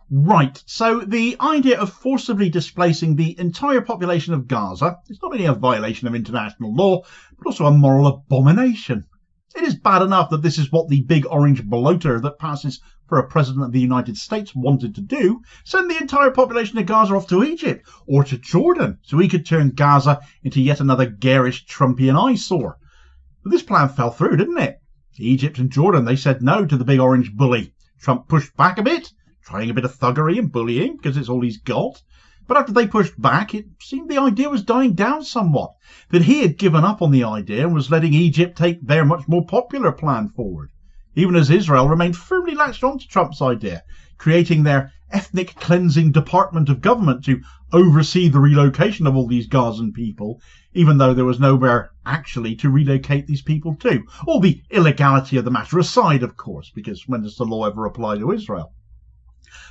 Right, so the idea of forcibly displacing the entire population of Gaza is not only a violation of international law, but also a moral abomination. It is bad enough that this is what the big orange bloater that passes for a president of the United States wanted to do: send the entire population of Gaza off to Egypt or to Jordan so he could turn Gaza into yet another garish Trumpian eyesore. But this plan fell through, didn't it? Egypt and Jordan, they said no to the big orange bully. Trump pushed back a bit, trying a bit of thuggery and bullying because it's all he's got. But after they pushed back, it seemed the idea was dying down somewhat, that he had given up on the idea and was letting Egypt take their much more popular plan forward, even as Israel remained firmly latched onto Trump's idea, creating their ethnic cleansing department of government to oversee the relocation of all these Gazan people, even though there was nowhere actually to relocate these people to. All the illegality of the matter aside, of course, because when does the law ever apply to Israel?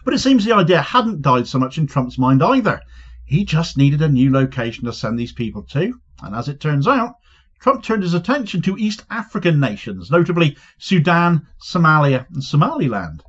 But it seems the idea hadn't died so much in Trump's mind either. He just needed a new location to send these people to, and as it turns out, Trump turned his attention to East African nations, notably Sudan, Somalia and Somaliland.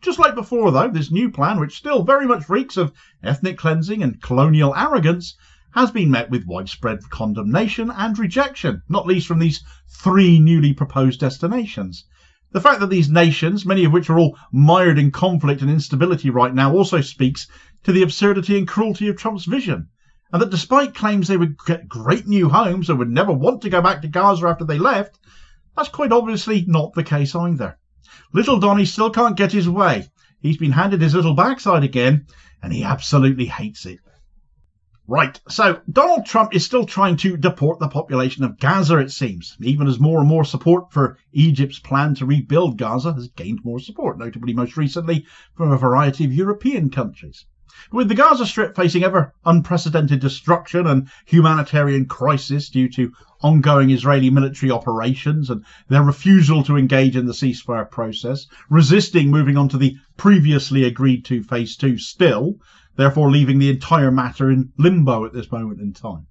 Just like before, though, this new plan, which still very much reeks of ethnic cleansing and colonial arrogance, has been met with widespread condemnation and rejection, not least from these three newly proposed destinations. The fact that these nations, many of which are all mired in conflict and instability right now, also speaks to the absurdity and cruelty of Trump's vision, and that despite claims they would get great new homes and would never want to go back to Gaza after they left, that's quite obviously not the case either. Little Donnie still can't get his way. He's been handed his little backside again, and he absolutely hates it. Right, so Donald Trump is still trying to deport the population of Gaza, it seems, even as more and more support for Egypt's plan to rebuild Gaza has gained more support, notably most recently from a variety of European countries. With the Gaza Strip facing ever unprecedented destruction and humanitarian crisis due to ongoing Israeli military operations and their refusal to engage in the ceasefire process, resisting moving on to the previously agreed to phase 2 still, therefore leaving the entire matter in limbo at this moment in time.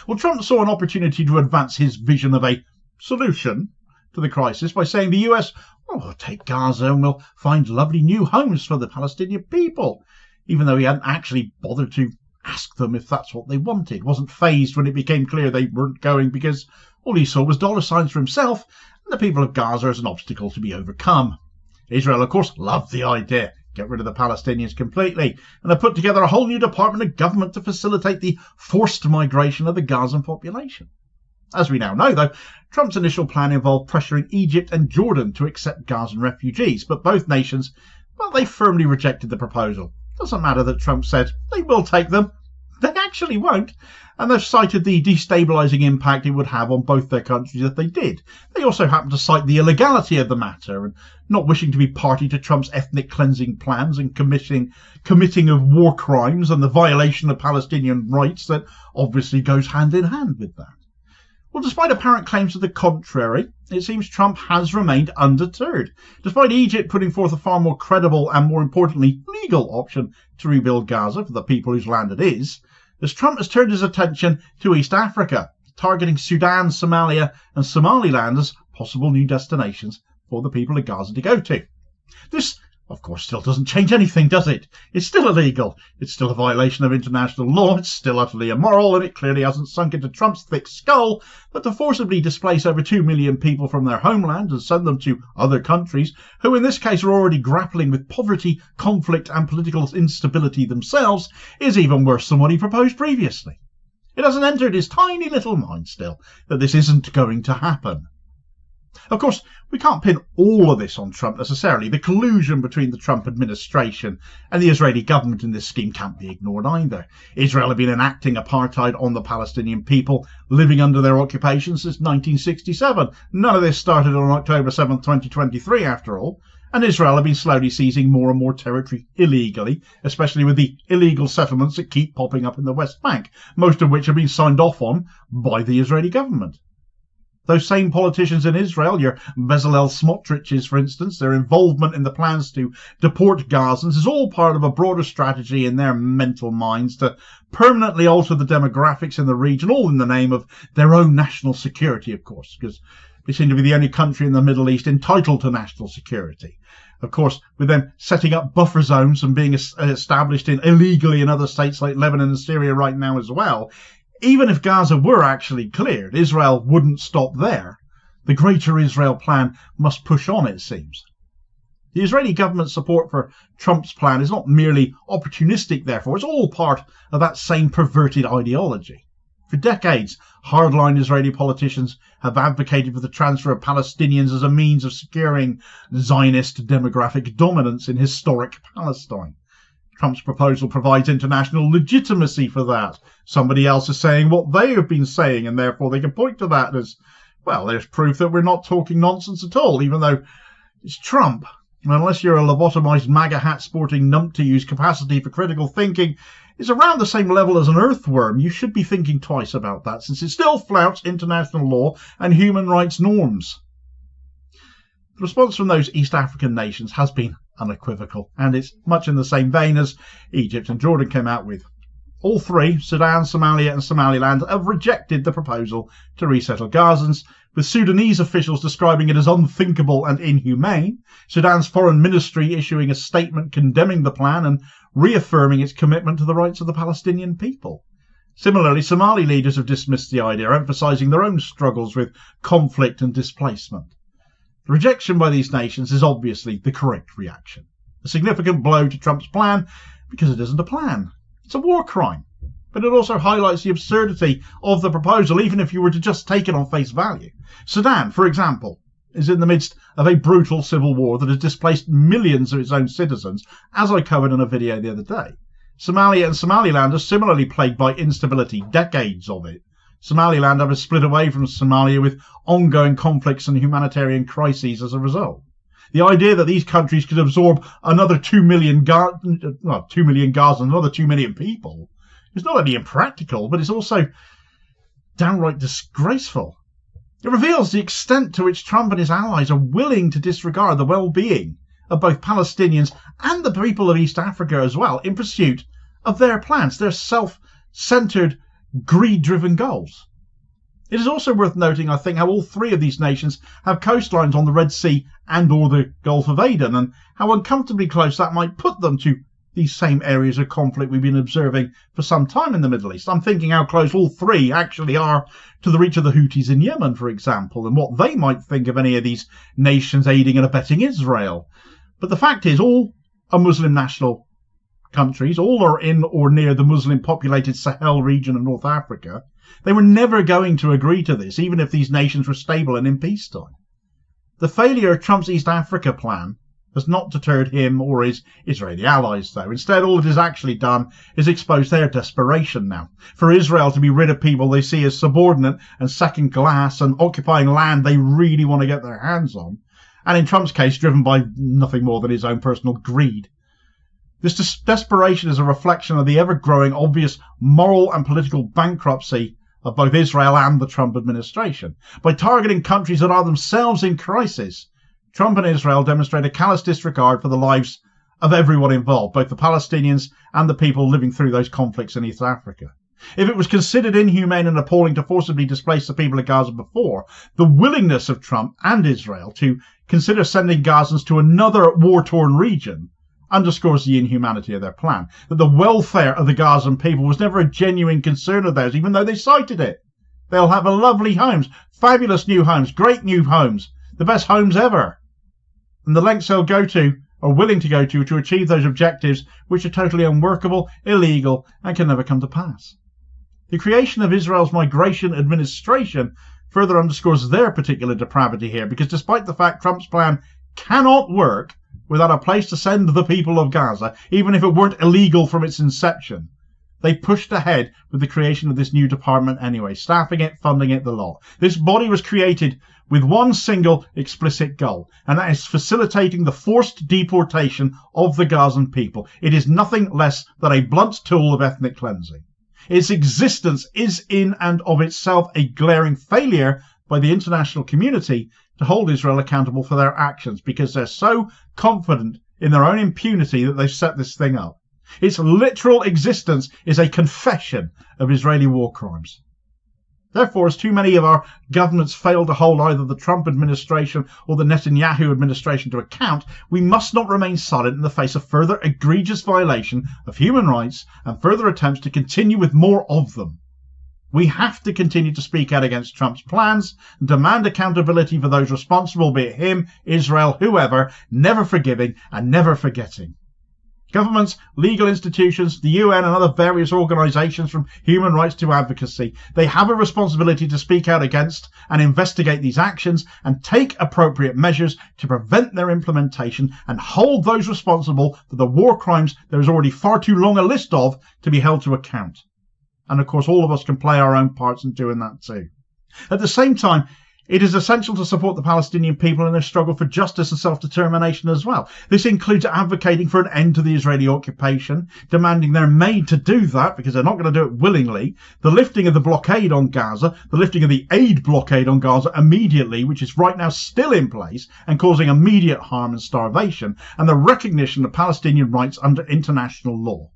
Well, Trump saw an opportunity to advance his vision of a solution to the crisis by saying the US will take Gaza and we'll find lovely new homes for the Palestinian people, even though he hadn't actually bothered to ask them if that's what they wanted. Wasn't fazed when it became clear they weren't going, because all he saw was dollar signs for himself and the people of Gaza as an obstacle to be overcome. Israel, of course, loved the idea. Get rid of the Palestinians completely, and have put together a whole new department of government to facilitate the forced migration of the Gazan population. As we now know, though, Trump's initial plan involved pressuring Egypt and Jordan to accept Gazan refugees, but both nations, well, they firmly rejected the proposal. Doesn't matter that Trump said they will take them, they actually won't, and they've cited the destabilising impact it would have on both their countries if they did. They also happen to cite the illegality of the matter and not wishing to be party to Trump's ethnic cleansing plans and committing of war crimes and the violation of Palestinian rights that obviously goes hand in hand with that. Well, despite apparent claims to the contrary, it seems Trump has remained undeterred, despite Egypt putting forth a far more credible and, more importantly, legal option to rebuild Gaza for the people whose land it is, as Trump has turned his attention to East Africa, targeting Sudan, Somalia and Somaliland as possible new destinations for the people of Gaza to go to. This, of course, still doesn't change anything, does it? It's still illegal. It's still a violation of international law. It's still utterly immoral, and it clearly hasn't sunk into Trump's thick skull that to forcibly displace over 2 million people from their homeland and send them to other countries, who in this case are already grappling with poverty, conflict and political instability themselves, is even worse than what he proposed previously. It hasn't entered his tiny little mind still that this isn't going to happen. Of course, we can't pin all of this on Trump necessarily. The collusion between the Trump administration and the Israeli government in this scheme can't be ignored either. Israel had been enacting apartheid on the Palestinian people, living under their occupation since 1967. None of this started on October 7, 2023, after all. And Israel had been slowly seizing more and more territory illegally, especially with the illegal settlements that keep popping up in the West Bank, most of which have been signed off on by the Israeli government. Those same politicians in Israel, your Bezalel Smotriches, for instance, their involvement in the plans to deport Gazans is all part of a broader strategy in their mental minds to permanently alter the demographics in the region, all in the name of their own national security, of course, because They seem to be the only country in the Middle East entitled to national security. Of course, with them setting up buffer zones and being established illegally in other states like Lebanon and Syria right now as well, even if Gaza were actually cleared, Israel wouldn't stop there. The Greater Israel plan must push on, it seems. The Israeli government's support for Trump's plan is not merely opportunistic, therefore. It's all part of that same perverted ideology. For decades, hardline Israeli politicians have advocated for the transfer of Palestinians as a means of securing Zionist demographic dominance in historic Palestine. Trump's proposal provides international legitimacy for that. Somebody else is saying what they have been saying, and therefore they can point to that as, well, there's proof that we're not talking nonsense at all, even though it's Trump. And unless you're a lobotomized MAGA hat sporting numpty whose capacity for critical thinking is around the same level as an earthworm, you should be thinking twice about that, since it still flouts international law and human rights norms. The response from those East African nations has been unequivocal, and it's much in the same vein as Egypt and Jordan came out with. All three, Sudan, Somalia and Somaliland, have rejected the proposal to resettle Gazans, with Sudanese officials describing it as unthinkable and inhumane, Sudan's foreign ministry issuing a statement condemning the plan and reaffirming its commitment to the rights of the Palestinian people. Similarly, Somali leaders have dismissed the idea, emphasising their own struggles with conflict and displacement. The rejection by these nations is obviously the correct reaction. A significant blow to Trump's plan because it isn't a plan. It's a war crime. But it also highlights the absurdity of the proposal, even if you were to just take it on face value. Sudan, for example, is in the midst of a brutal civil war that has displaced millions of its own citizens, as I covered in a video the other day. Somalia and Somaliland are similarly plagued by instability, decades of it. Somaliland have split away from Somalia with ongoing conflicts and humanitarian crises as a result. The idea that these countries could absorb another 2 million Gazans, another 2 million people, is not only impractical, but it's also downright disgraceful. It reveals the extent to which Trump and his allies are willing to disregard the well-being of both Palestinians and the people of East Africa as well in pursuit of their plans, their self-centered, greed-driven goals. It is also worth noting, I think, how all three of these nations have coastlines on the Red Sea and or the Gulf of Aden, and how uncomfortably close that might put them to these same areas of conflict we've been observing for some time in the Middle East. I'm thinking how close all three actually are to the reach of the Houthis in Yemen, for example, and what they might think of any of these nations aiding and abetting Israel. But the fact is, all are Muslim national countries, all are in or near the Muslim-populated Sahel region of North Africa. They were never going to agree to this, even if these nations were stable and in peacetime. The failure of Trump's East Africa plan has not deterred him or his Israeli allies, though. Instead, all it has actually done is expose their desperation now. For Israel to be rid of people they see as subordinate and second class and occupying land they really want to get their hands on, and in Trump's case, driven by nothing more than his own personal greed. This desperation is a reflection of the ever-growing obvious moral and political bankruptcy of both Israel and the Trump administration. By targeting countries that are themselves in crisis, Trump and Israel demonstrate a callous disregard for the lives of everyone involved, both the Palestinians and the people living through those conflicts in East Africa. If it was considered inhumane and appalling to forcibly displace the people of Gaza before, the willingness of Trump and Israel to consider sending Gazans to another war-torn region underscores the inhumanity of their plan, that the welfare of the Gazan people was never a genuine concern of theirs, even though they cited it. They'll have lovely homes, fabulous new homes, great new homes, the best homes ever. And the lengths they'll go to, are willing to go to achieve those objectives, which are totally unworkable, illegal, and can never come to pass. The creation of Israel's migration administration further underscores their particular depravity here, because despite the fact Trump's plan cannot work without a place to send the people of Gaza, even if it weren't illegal from its inception, they pushed ahead with the creation of this new department anyway, staffing it, funding it, the lot. This body was created with one single explicit goal, and that is facilitating the forced deportation of the Gazan people. It is nothing less than a blunt tool of ethnic cleansing. Its existence is in and of itself a glaring failure by the international community to hold Israel accountable for their actions, because they're so confident in their own impunity that they've set this thing up. Its literal existence is a confession of Israeli war crimes. Therefore, as too many of our governments fail to hold either the Trump administration or the Netanyahu administration to account, we must not remain silent in the face of further egregious violation of human rights and further attempts to continue with more of them. We have to continue to speak out against Trump's plans and demand accountability for those responsible, be it him, Israel, whoever, never forgiving and never forgetting. Governments, legal institutions, the UN and other various organisations from human rights to advocacy, they have a responsibility to speak out against and investigate these actions and take appropriate measures to prevent their implementation and hold those responsible for the war crimes there is already far too long a list of to be held to account. And of course all of us can play our own parts in doing that too. At the same time, it is essential to support the Palestinian people in their struggle for justice and self-determination as well. This includes advocating for an end to the Israeli occupation, demanding they're made to do that because they're not going to do it willingly, the lifting of the blockade on Gaza, the lifting of the aid blockade on Gaza immediately, which is right now still in place and causing immediate harm and starvation, and the recognition of Palestinian rights under international law.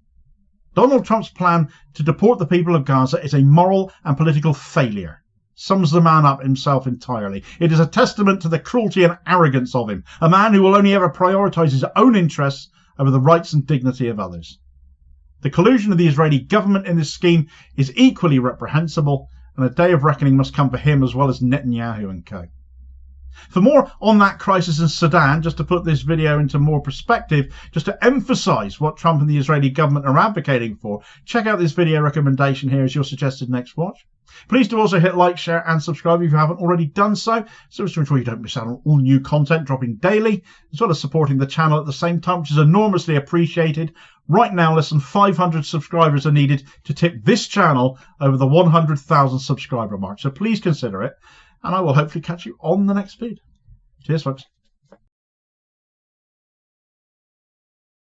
Donald Trump's plan to deport the people of Gaza is a moral and political failure. Sums the man up himself entirely. It is a testament to the cruelty and arrogance of him, a man who will only ever prioritise his own interests over the rights and dignity of others. The collusion of the Israeli government in this scheme is equally reprehensible, and a day of reckoning must come for him as well as Netanyahu and co. For more on that crisis in Sudan, just to put this video into more perspective, just to emphasise what Trump and the Israeli government are advocating for, check out this video recommendation here as your suggested next watch. Please do also hit like, share and subscribe if you haven't already done so as to ensure you don't miss out on all new content dropping daily, as well as supporting the channel at the same time, which is enormously appreciated. Right now, less than 500 subscribers are needed to tip this channel over the 100,000 subscriber mark, so please consider it. And I will hopefully catch you on the next feed. Cheers, folks.